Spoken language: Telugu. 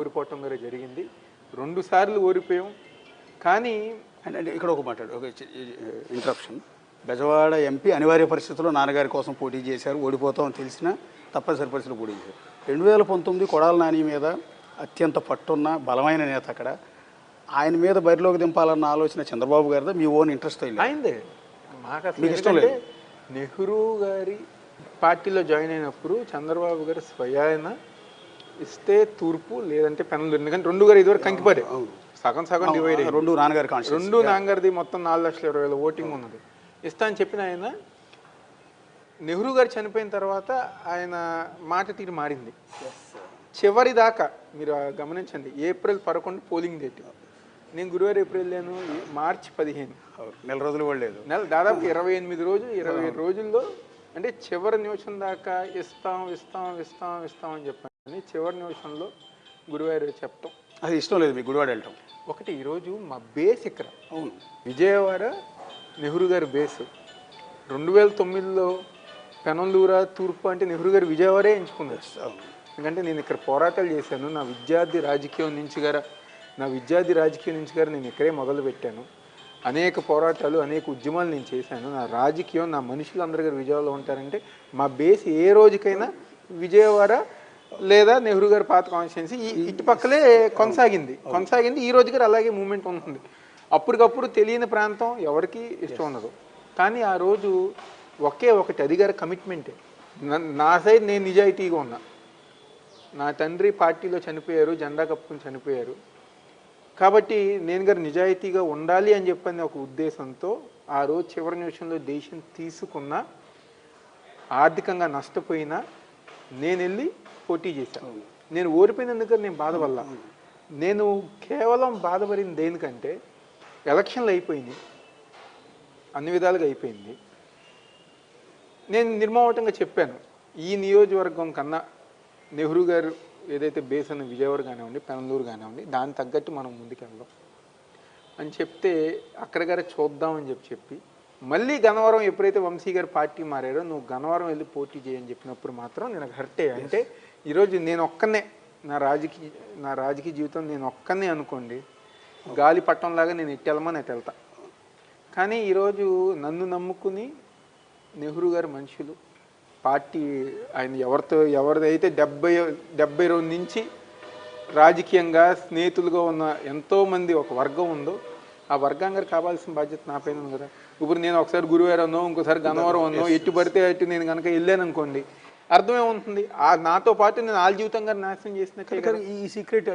ఓడిపోవటం గారు జరిగింది. 2 సార్లు ఓడిపోయాం. కానీ అంటే ఇక్కడ ఒక మాట్లాడు ఒక ఇంటరప్షన్. బెజవాడ ఎంపీ అనివార్య పరిస్థితుల్లో నాన్నగారి కోసం పోటీ చేశారు, ఓడిపోతామని తెలిసినా తప్పనిసరి పరిస్థితులు పోటీ చేశారు. 2019 కొడాల నాని మీద అత్యంత పట్టున్న బలమైన నేత అక్కడ. ఆయన మీద బరిలోకి దింపాలన్న ఆలోచన చంద్రబాబు గారిదా, మీ ఓన్ ఇంట్రెస్ట్ అయిందే? మాకు అసలు మీకు ఇష్టం లేదు. నెహ్రూ గారి పార్టీలో జాయిన్ అయినప్పుడు చంద్రబాబు గారు స్వయాన ఇస్తే తూర్పు లేదంటే పెనలు, ఎందుకంటే 2 గారు ఇదివరకు కంకిపడే సగం సగం డివైడ్ అయ్యి 2 నాన్నగారి రెండు నాన్నగారిది మొత్తం 4,20,000 ఓటింగ్ ఉన్నది. ఇస్తా అని చెప్పిన ఆయన నెహ్రూ గారు చనిపోయిన తర్వాత ఆయన మాట తీరు మారింది. చివరి దాకా మీరు గమనించండి, ఏప్రిల్ 11 పోలింగ్ డేట్. నేను గురువారం ఏప్రిల్ లేను, మార్చి 15 నెల రోజులు కూడా లేదు, దాదాపు 28 రోజులు 27 రోజుల్లో, అంటే చివరి నిమిషం దాకా ఇస్తాం ఇస్తాం ఇస్తాం ఇస్తాం అని చెప్పాను. చివరి నిమిషంలో గురువారం చెప్పటం అది ఇష్టం లేదు మీకు గుడివాడ వెళ్ళటం. ఒకటి, ఈరోజు మా బేస్ ఇక్కడ అవును, విజయవాడ నెహ్రూ గారి బేసు. 2009లో పెనంలూర తూర్పు అంటే నెహ్రూ గారు విజయవాడే ఎంచుకున్నారు. ఎందుకంటే నేను ఇక్కడ పోరాటాలు చేశాను. నా విద్యార్థి రాజకీయం నుంచి నేను ఇక్కడే మొదలు పెట్టాను. అనేక పోరాటాలు, అనేక ఉద్యమాలు నేను చేశాను. నా రాజకీయం, నా మనుషులు అందరి గారు విజయవాడలో ఉంటారంటే మా బేస్ ఏ రోజుకైనా విజయవాడ లేదా నెహ్రూ గారి పాత కాన్స్టిట్యున్సీ ఇటు పక్కలే కొనసాగింది. ఈ రోజు గారు అలాగే మూమెంట్ ఉంటుంది. అప్పటికప్పుడు తెలియని ప్రాంతం ఎవరికి ఇష్టం ఉండదు. కానీ ఆ రోజు ఒకే ఒకటి, అది గారి కమిట్మెంటే. నా సైడ్ నేను నిజాయితీగా ఉన్నా. నా తండ్రి పార్టీలో చనిపోయారు, జెండా కప్పుకుని చనిపోయారు. కాబట్టి నేను గారు నిజాయితీగా ఉండాలి అని చెప్పని ఒక ఉద్దేశంతో ఆ రోజు చివరి నిమిషంలో డెసిషన్ తీసుకున్న, ఆర్థికంగా నష్టపోయినా నేను వెళ్ళి పోటీ చేశాను. నేను ఓడిపోయినందుకు నేను బాధపడలా. నేను కేవలం బాధపడింది దేనికంటే, ఎలక్షన్లు అయిపోయింది, అన్ని విధాలుగా అయిపోయింది. నేను నిర్మోహటంగా చెప్పాను, ఈ నియోజకవర్గం కన్నా నెహ్రూ గారు ఏదైతే బేస్ అన్న విజయవాడ కానివ్వండి, పెనంలూరు కానివ్వండి, దానికి తగ్గట్టు మనం ముందుకెళ్దాం అని చెప్తే అక్కడ గారే చూద్దామని చెప్పి మళ్ళీ గన్నవరం ఎప్పుడైతే వంశీ గారు పార్టీ మారారో, నువ్వు గన్నవరం వెళ్ళి పోటీ చేయని చెప్పినప్పుడు మాత్రం నేను హర్టే. అంటే ఈరోజు నేను ఒక్కనే నా రాజకీయ జీవితం నేను ఒక్కనే అనుకోండి, గాలి పట్టంలాగా నేను ఎట్టెళ్ళమని అటు వెళ్తా. కానీ ఈరోజు నన్ను నమ్ముకుని నెహ్రూ గారి మనుషులు, పార్టీ, ఆయన ఎవరిదైతే 72 నుంచి రాజకీయంగా స్నేహితులుగా ఉన్న ఎంతోమంది ఒక వర్గం ఉందో, ఆ వర్గం గారు కావాల్సిన బాధ్యత నా పైన ఉంది కదా. ఇప్పుడు నేను ఒకసారి గురువారం అన్నో, ఇంకోసారి గన్నవరం అన్నో, ఎట్టు పడితే అటు నేను కనుక వెళ్ళాను అనుకోండి, అర్థమేముంటుంది, నాతో పాటు నేను వాళ్ళ జీవితంగా నాశనం చేసినట్టే. ఈ సీక్రెట్